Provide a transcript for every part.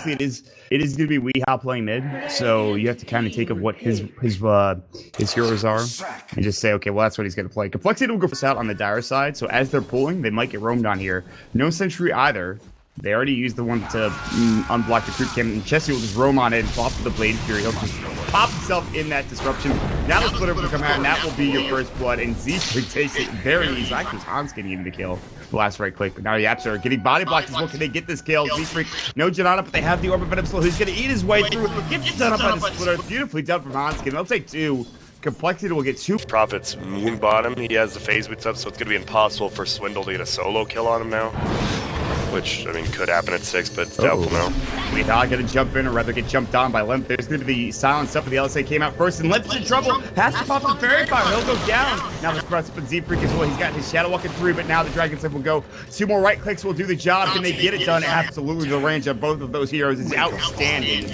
It is going to be Weehaw playing mid, so you have to kind of take of what his heroes are and just say, okay, well, that's what he's going to play. complexityy will go first out on the Ḍire side, so as they're pulling, they might get roamed on here. No sentry either. They already used the one to unblock the creep cam, and c0ssy will just roam on it and flop to the Blade Fury. He'll just pop himself in that disruption. Now the splitter will come out, and that will be your first blood, and Zfreak takes it very easy. Actually, Hans getting him the kill. The last right click, but now the Yaps are getting body blocked as well. Can they get this kill? Zfreak, no Janata, but they have the Orbit Venom Slow, who's going to eat his way through. Gets done up by the splitter. Beautifully done from Hanskin. They'll take two. complexityy will get two. Prophet's moving bottom. He has the phase boots up, so it's going to be impossible for Swindle to get a solo kill on him now. Which, I mean, could happen at 6, but it's doubtful now. Weehaw gonna jump in, or rather get jumped on by Limp. There's gonna be the silence up, but the LSA came out first, and Limp's in trouble. Has to pop the Fairy Fire. He'll go down. Now the press up and Zfreak as well. He's got his Shadow Walking through, but now the Dragon Slip will go. 2 more right clicks will do the job. Can they get it done? Absolutely. The range of both of those heroes is outstanding.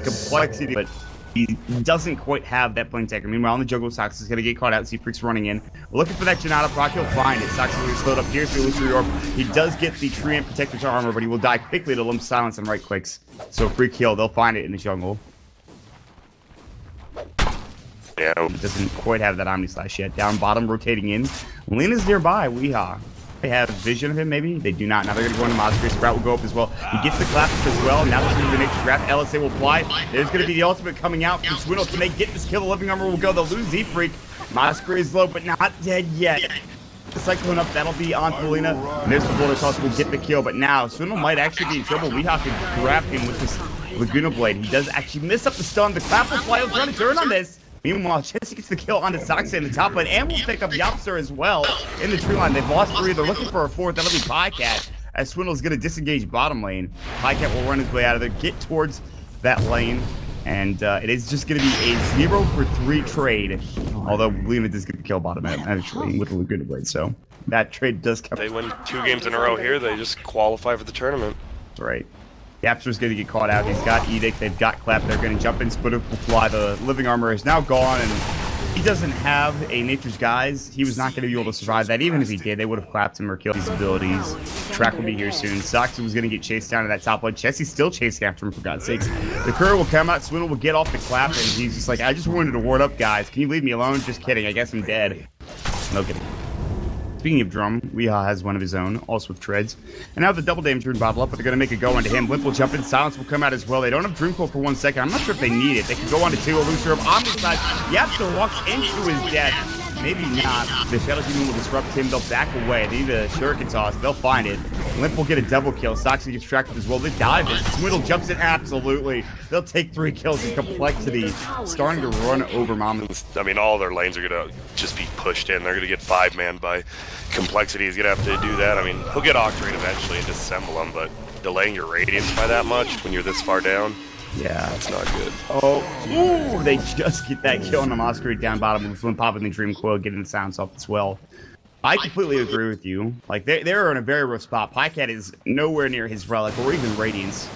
complexityy, but he doesn't quite have that plane taker. Meanwhile, on the jungle, Sox is going to get caught out. Zfreak's running in. Looking for that Janata proc. He'll find it. Sox is going to slowed up. Here's the illusory orb. He does get the tree and protector to armor, but he will die quickly to Limp's silence and right clicks. So free kill. They'll find it in the jungle. Yeah. He doesn't quite have that Omni Slash yet. Down bottom, rotating in. Lena's nearby. Weehaw. They have vision of him, maybe? They do not. Now they're going to go into Monster. Sprout will go up as well. He gets the clap as well. Now there's going to be the next draft. LSA will fly. There's going to be the ultimate coming out from Swindle. Can they get this kill? The living armor will go. They'll lose Zfreak. Monster is low, but not dead yet. The Cyclone up. That'll be on Polina. And there's the Boulder Toss. Will get the kill, but now Swindle might actually be in trouble. Weehaw can grab him with this Laguna Blade. He does actually miss up the stun. The clap will fly. He'll try to turn on this. Meanwhile, c0ssy gets the kill onto Soxa in the top lane, and will pick up Yapster as well in the tree line. They've lost 3. They're looking for a 4th. That'll be Pycat, as Swindle's going to disengage bottom lane. Pycat will run his way out of there, get towards that lane, and it is just going to be a 0 for 3 trade. Although Lena does get the kill bottom actually with the Laguna Blade, so that trade does come. They win 2 games in a row here. They just qualify for the tournament. That's right. Yapster's going to get caught out. He's got Edict. They've got Clap. They're going to jump in. Splitter will fly. The living armor is now gone, and he doesn't have a Nature's Guise. He was not going to be able to survive that. Even if he did, they would have clapped him or killed his abilities. Track will be here soon. Soxa was going to get chased down to that top lane. c0ssy's still chasing after him, for God's sakes. The courier will come out. Swindle will get off the clap, and he's just like, I just wanted to ward up, guys. Can you leave me alone? Just kidding. I guess I'm dead. No kidding. Speaking of Drum, Weehaw has one of his own, also with Treads. And now the double damage rune bottle up, but they're going to make a go into him. Limp will jump in, Silence will come out as well. They don't have Dream Coil for 1 second. I'm not sure if they need it. They can go on to 2, Illusory of Omni Slash. Yapster walks into his death. Maybe not. The Shadow Demon will disrupt him. They'll back away. They need a Shuriken Toss. They'll find it. Limp will get a double kill. Soxa gets tracked as well. They dive in. Swindle jumps in. Absolutely. They'll take 3 kills in complexityy. Starting to run over Mama's. I mean, all their lanes are going to just be pushed in. They're going to get 5-man by complexityy. He's going to have to do that. I mean, he'll get Octarine eventually and disassemble them, but delaying your Radiance by that much when you're this far down, yeah, that's not good. Oh, ooh, they just get that kill on the Masquerade down bottom with Flint popping the Dream Coil, getting the sounds off as well. I completely agree with you. Like, they're in a very rough spot. Pycat is nowhere near his Relic or even Radiance.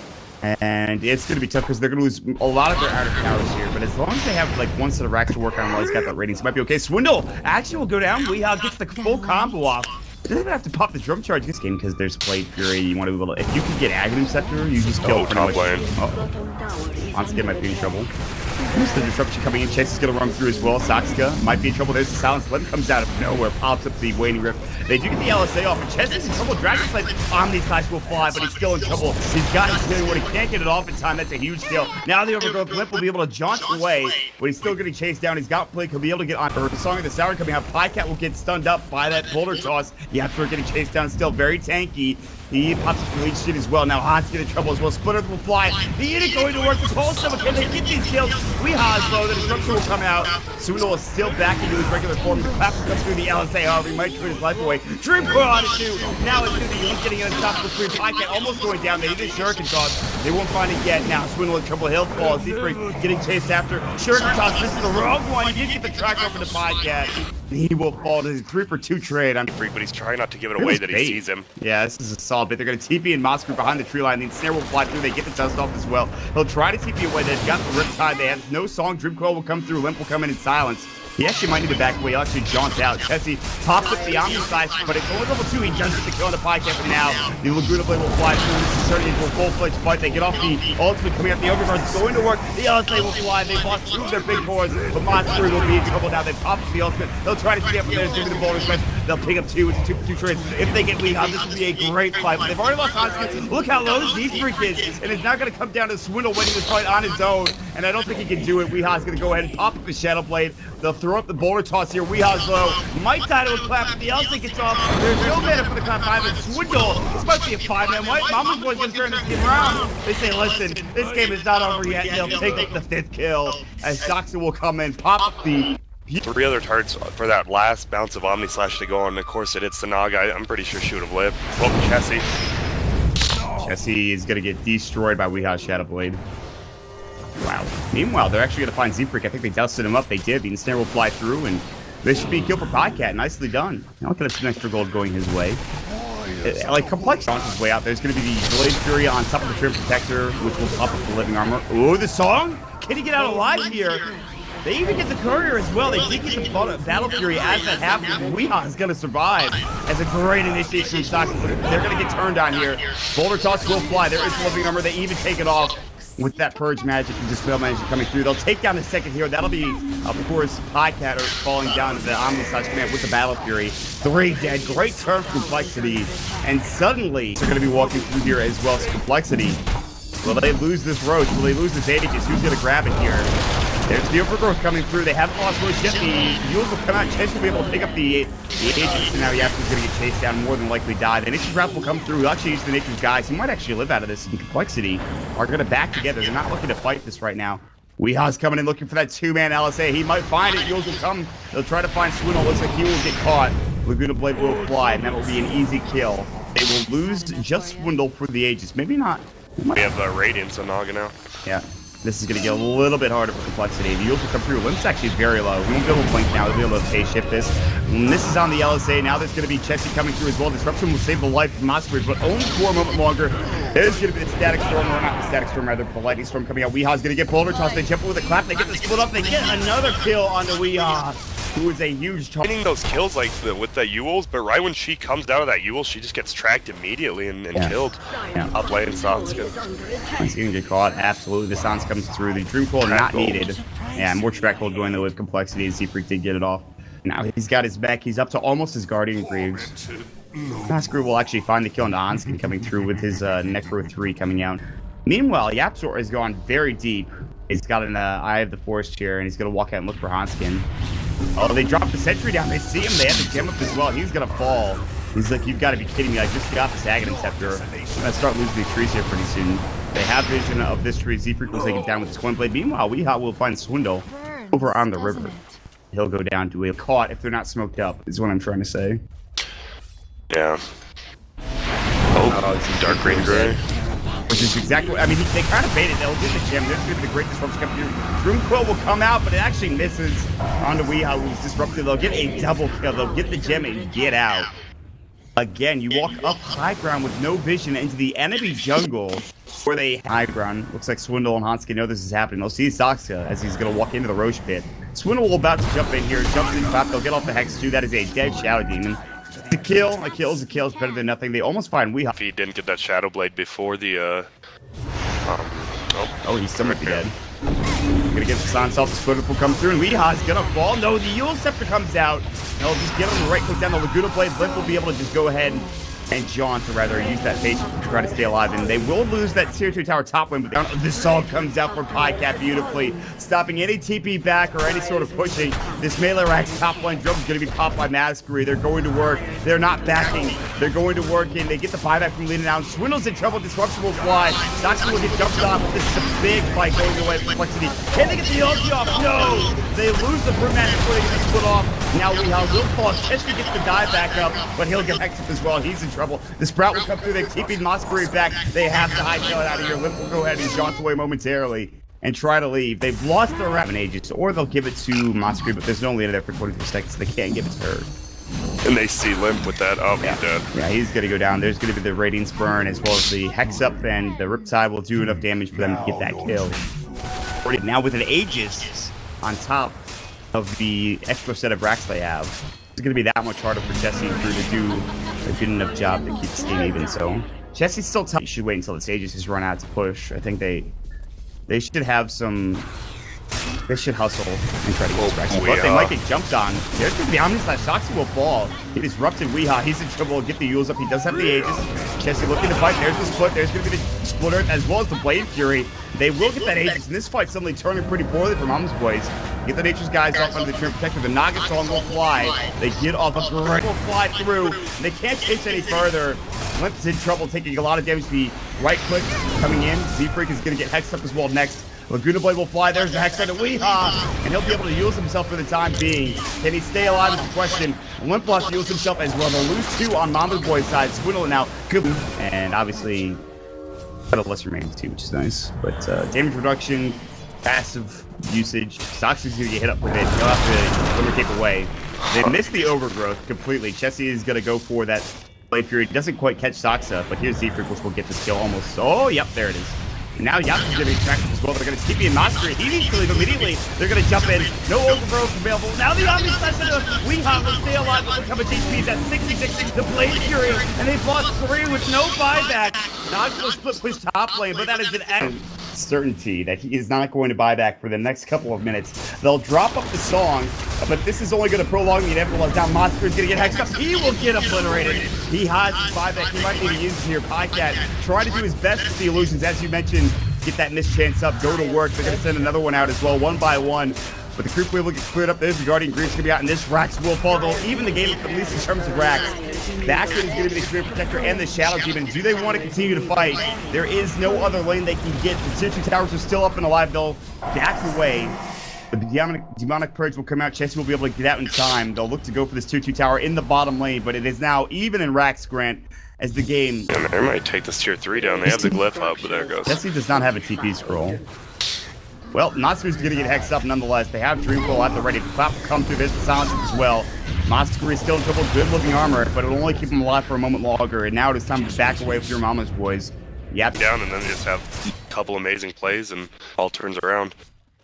And it's going to be tough because they're going to lose a lot of their outer towers here. But as long as they have, like, 1 set of racks to work on while he's got that Radiance, it might be okay. Swindle actually will go down. Weehaw gets the full combo off. Doesn't even have to pop the drum charge this game because there's Blade Fury. You want to be able to, if you can get Aghanim Scepter, you just kill pretty much. Once might be in trouble. There's the disruption coming in. Chase is going to run through as well. Soxa might be in trouble. There's the silence. Limp comes out of nowhere, pops up the Waning Rift. They do get the LSA off, and Chess is in trouble. Dragon Slide Omni Slash will fly, but he's still in trouble. He's got his healing when he can't get it off in time. That's a huge kill. Now the overgrowth. Limp will be able to jaunt away, but he's still getting chased down. He's got Blink. He'll be able to get on the Song of the Sour coming out. Pycat will get stunned up by that boulder toss. Yapster getting chased down, still very tanky. He pops up the lead shit as well. Now Hans get in trouble as well. Splitter will fly. The unit going to work. The Pulse Summon. Can they get these kills? Weehaw is low. The disruption will come out. Swindle is still back into his regular form. The clap will come through the LSA. However, he might trade his life away. Dream Coil on it too. Now it's going to be Link getting an unstoppable screen. Pycat almost going down. They need a Shuriken Toss. They won't find it yet. Now Swindle in trouble. He'll fall. Zfreak getting chased after. Shuriken Toss. This is the wrong one. He did get the track over to Pycat. He will fall to his 3 for 2 trade. Freak, but he's trying not to give it away that he sees him. Yeah, this is a solid bit. They're going to TP and Moscow behind the tree line. The snare will fly through. They get the dust off as well. He'll try to TP away. They've got the Riptide. They have no song. Dream Coil will come through. Limp will come in silence. He actually might need to back away. He'll actually jaunt out. Chessie pops up the Omni size, but it's only level 2. He does get the kill on the Pycat for now. The Laguna Blade will fly through. This is turning into a full-fledged fight. They get off the ultimate coming out. The overguard's going to work. The LSA will fly. They've lost 2 of their big cores, but Monster will be in trouble now. They pop up the ultimate. They'll try to stay up there. Give me the boulder smash. They'll pick up 2. It's 2 for 2 trades. If they get weak, this will be a great fight. But they've already lost Hanski. Look how low this freak is. And it's not going to come down to Swindle winning this fight on his own. And I don't think he can do it. Weeha's going to go ahead and pop up the Shadow Blade. They'll throw up the boulder toss here. Weeha's low. Might die to a clap, but the LC gets off. There's no mana for the clap 5. And Swindle, this might be a 5-man white. Mama's Boy's going to turn this game around. They say, listen, this game is not over yet. They'll take up the 5th kill as Doxa will come in, pop the 3 other targets for that last bounce of Omni Slash to go on. Of course, it hits the Naga. I'm pretty sure she would have lived. Oh, Chessie. Chessie is going to get destroyed by Weeha's Shadow Blade. Wow. Meanwhile, they're actually going to find Z-Freak. I think they dusted him up. They did. The Ensnare will fly through, and this should be a kill for Podcat. Nicely done. Now look at some extra gold going his way. Like, Complex on his way out. There's going to be the Blade Fury on top of the Trim Protector, which will pop up the Living Armor. Ooh, the song? Can he get out alive here? They even get the Courier as well. They did get the Battle Fury as that happens. Weeha is going to survive as a great initiation from Stocks. They're going to get turned on here. Boulder Toss will fly. There is the Living Armor. They even take it off with that Purge Magic and Dispel Magic coming through. They'll take down the second hero. That'll be, of course, Podcat falling down to the Omnisage command with the Battle Fury. 3 dead. Great turn for Complexity. And suddenly, they're going to be walking through here as well as Complexity. Will they lose this Roach? Will they lose this Aegis? Who's going to grab it here? There's the Overgrowth coming through. They haven't lost Roach yet. The Yules will come out. Chase will be able to pick up the Aegis. And now Yapsu's going to get chased down, more than likely die. The Nature's Wrath will come through. He'll actually use the Nature's Guys. He might actually live out of this. And Complexity are going to back together. They're not looking to fight this right now. Weeha's coming in looking for that 2-man LSA. He might find it. Yules will come. They'll try to find Swindle. Looks like he will get caught. Laguna Blade will fly, and that will be an easy kill. They will lose just Swindle for the Aegis. Maybe not. We have Radiance on Naga now. Yeah. This is going to get a little bit harder for Complexity. The Yules will come through. Limp's actually very low. We won't be able to blink now. We'll be able to phase shift this. And this is on the LSA. Now there's going to be Chessie coming through as well. Disruption will save the life of Mosquito, but only for a moment longer. There's going to be the Static Storm, or not the Static Storm, rather, the Lightning Storm coming out. Weeha's going to get Boulder Toss. They jump with a clap. They get the split up. They get another kill onto Weeha, who is a huge target. Getting those kills like with the Yules, but right when she comes down to that Yule, she just gets tracked immediately and killed. Yeah. Up lane, Sans good. He's going to get caught. Absolutely. The Sans comes through. The Dream Coil not needed. Yeah, more track hold going though with Complexity. Z-Freak did get it off. Now he's got his back. He's up to almost his Guardian Greaves. Maskru will actually find the kill on Onskin coming through with his Necro 3 coming out. Meanwhile, Yapzor has gone very deep. He's got an Eye of the Forest here, and he's going to walk out and look for Hanskin. Oh, they dropped the sentry down. They see him. They have the gem up as well. He's going to fall. He's like, you've got to be kidding me. I just got this Aghanim Scepter. I'm going to start losing these trees here pretty soon. They have vision of this tree. Z-Freak will take it down with his Twin Blade. Meanwhile, Weeha will find Swindle over on the river. He'll go down to a caught if they're not smoked up, is what I'm trying to say. Yeah. Oh, it's Dark Green Gray. Which is exactly what, I mean, they kind of baited. They'll get the gem. There's going to be the great disruption coming through. Dream Coil will come out, but it actually misses onto Weeha, who's disrupted. They'll get a double kill. They'll get the gem and get out. Again, you walk up high ground with no vision into the enemy jungle where they high ground. Looks like Swindle and Hanskin know this is happening. They'll see Zoxka as he's going to walk into the Roche pit. Swindle will about to jump in here, jumps in trap. They'll get off the Hex 2. That is a dead Shadow Demon. A kill is a kill. It's better than nothing. They almost find Weeha. If he didn't get that Shadow Blade before the, he still might be dead. Gonna get the Sans off, the Split will come through, and Weeha's gonna fall. No, the Yule Scepter comes out. They'll just get him the right click down the Laguna Blade. Limp will be able to just go ahead and jaunt, or rather use that patience to try to stay alive. And they will lose that tier 2 tower top lane, but the song comes out for Podcat beautifully, stopping any TP back or any sort of pushing. This melee rack top lane drum is going to be popped by Masquerade. They're going to work. They're not backing. They're going to work in. They get the buyback from leading out. Swindle's in trouble. Disruption will fly. Doxy will get jumped off. This is a big fight going away from Complexity. Can they get the ulti off? No! They lose the Brute Magic before they get the split off. Now Weeha will fall. Chesky gets the dive back up, but he'll get hexed as well. He's in trouble. The Sprout will come through. They TP'd Masquerade back. They have to hightail it out of here. Limp will go ahead and jaunt away momentarily. and try to leave. They've lost their round in ages, or they'll give it to Masquerade, but there's no leader there for 23 seconds, so they can't give it to her. And they see Limp with that. Oh, he's dead. Yeah, he's going to go down. There's going to be the Radiance Burn as well as the Hex Up, and the Riptide will do enough damage for them to get that kill. Now with an Aegis on top of the extra set of racks they have, it's going to be that much harder for Jesse and crew to do a good enough job to keep this game even. So Jesse's still tough. You should wait until this Aegis has run out to push. I think they should have some... They should hustle and try to get distracted. But they might get jumped on. There's going to be Omni/Shoxy will fall. He disrupted Weehaw. He's in trouble. Get the Yules up. He does have the Aegis. Jesse looking to fight. There's the split. There's going to be the Splitter as well as the Blade Fury. They will get that Aegis. And this fight's suddenly turning pretty poorly for Mama's Boyz. Get the Nature's guys off under the Trim Protector. The Naga Song will fly. They get off a great will fly through. They can't chase any further. Limp's in trouble, taking a lot of damage. The right click coming in. Z-Freak is going to get hexed up as well next. Laguna Blade will fly. There's the Hex on the Weehaw, and he'll be able to use himself for the time being. Can he stay alive is the question. Limploss heals himself as well. They'll lose 2 on Mama's Boy's side. Swindle now. And obviously, got a lesser remains too, which is nice. But damage reduction, passive usage. Soxy's going to get hit up with it. He'll have to Glimmer Cape away. They missed the overgrowth completely. Chessie is going to go for that Blade Fury. Doesn't quite catch Soxa, but here's Z-Freak, which will get this kill almost. Oh, yep, there it is. And now Yapsu's going to be attracted as well. They're going to TP and Masquerade. He needs to leave immediately. They're going to jump in. No overgrowth available. Now the Omni Slash into Weehaw will stay alive. Will become a HP's at 66. The Blade Fury. And they've lost 3 with no buyback. Nox will split push top lane, but that is an certainty that he is not going to buy back for the next couple of minutes. They'll drop up the song, but this is only going to prolong the inevitable. Now Masquerade's going to get hexed up. He will get obliterated. He has his buyback. He might need to use it here. Pycat try to do his best with the illusions, as you mentioned. Get that mischance up, go to work. They're going to send another one out as well, 1 by 1. But the creep wave will get cleared up. There's the Guardian Grief's going to be out, and this Rax will fall. They'll even the game, at least in terms of Rax. The Actor is going to be the Spirit Protector and the Shadow Demon. Do they want to continue to fight? There is no other lane they can get. The Tier 2 towers are still up and alive. They'll back away. The Demonic Purge will come out. Chessie will be able to get out in time. They'll look to go for this Tier 2 tower in the bottom lane, but it is now even in Rax, Grant, as the game... And they might take this Tier 3 down. They have the Glyph up, but there it goes. Chessie does not have a TP scroll. Well, Natsu's going to get hexed up nonetheless. They have Dreamcoil at the ready. The clap will come through. There's the silence as well. Masquerade is still in trouble. Good looking armor, but it'll only keep him alive for a moment longer. And now it is time to back away with your Mama's Boyz. Yep. Down, and then they just have a couple amazing plays, and all turns around.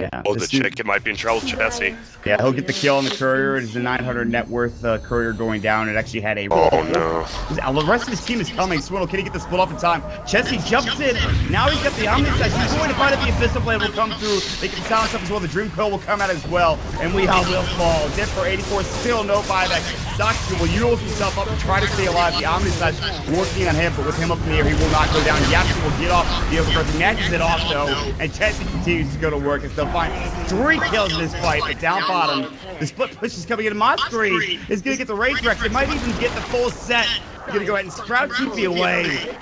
Yeah. Oh, the chick might be in trouble, Chessie. Yeah, he'll get the kill on the courier. It's a 900 net worth courier going down. It actually had a... Oh, no. The rest of his team is coming. Swindle, can he get the split off in time? Chessie jumps in. Now he's got the Omni Slash. He's going to find it. The Abyssal Blade will come through. They can silence up as well. The Dream Coil will come out as well. And Weehaw will fall. Dead for 84. Still no buyback. Soxy will use himself up and try to stay alive. The Omni Slash working on him, but with him up in the air, he will not go down. Yapsu will get off the overgrowth. He matches it off, though. And Chessie continues to go to work as they'll find 3 kills in this fight, but down bottom, the split push is coming in. Masquerade is going to get the Rage Rex. They might even get the full set. Going to go ahead and sprout TP away.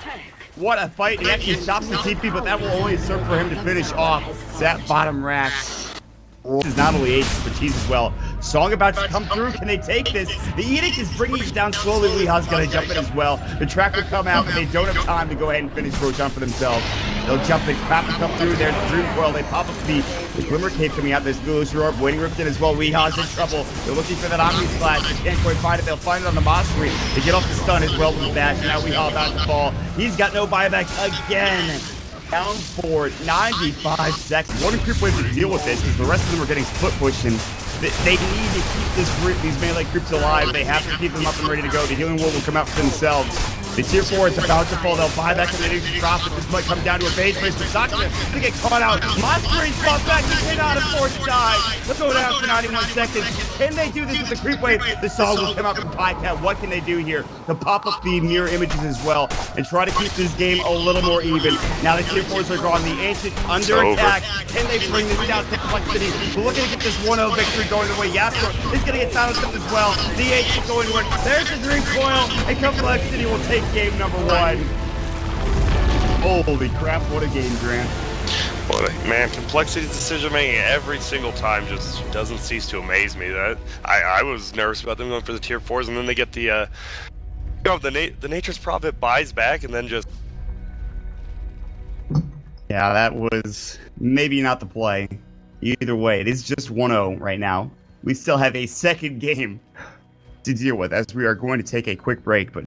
What a fight. He actually stops the TP, but that will only serve for him to finish off that bottom rack. This is not only Aegis, but Cheese as well. Song about to come through. Can they take this? The Edict is bringing it down slowly. Weeha's going to jump in as well. The track will come out, but they don't have time to go ahead and finish Roshan for themselves. They'll jump in. Crap will come through. There's the Dream Coil. They pop up the Glimmer Cape coming out. There's the Illusion Orb waiting ripped in as well. Weeha's in trouble. They're looking for that Omni Slash. They can't quite find it. They'll find it on the Masquerade. They get off the stun as well with the dash. Now Weehaw about to fall. He's got no buyback again. Down for 95 seconds. One creep ways to deal with this because the rest of them are getting split pushed, and they need to keep these melee creeps alive. They have to keep them up and ready to go. The Healing Wall will come out for themselves. The Tier 4 is about to fall. They'll buy back and they need to drop it. This might come down to a base race. But Soxa to get caught out. Masquerade's fought back. He cannot afford to die. Let's go down for 91 seconds. Can they do this with the creep wave? The song will come out from Pycat. What can they do here? To pop up the mirror images as well and try to keep this game a little more even. Now the Tier 4s are gone. The Ancient under attack. Can they bring this down to Complexity? We're looking to get this 1-0 victory going the way. Yasuo is going to get silenced up as well. The Ancient going to work. There's the Dream Coil, and Complexity will take game number 1. Holy crap, what a game, Grant. Man, Complexity's decision making every single time just doesn't cease to amaze me. That I was nervous about them going for the Tier 4s, and then they get the the Nature's Prophet buys back, and then just Yeah, that was maybe not the play. Either way, it is just 1-0 right now. We still have a second game to deal with as we are going to take a quick break, but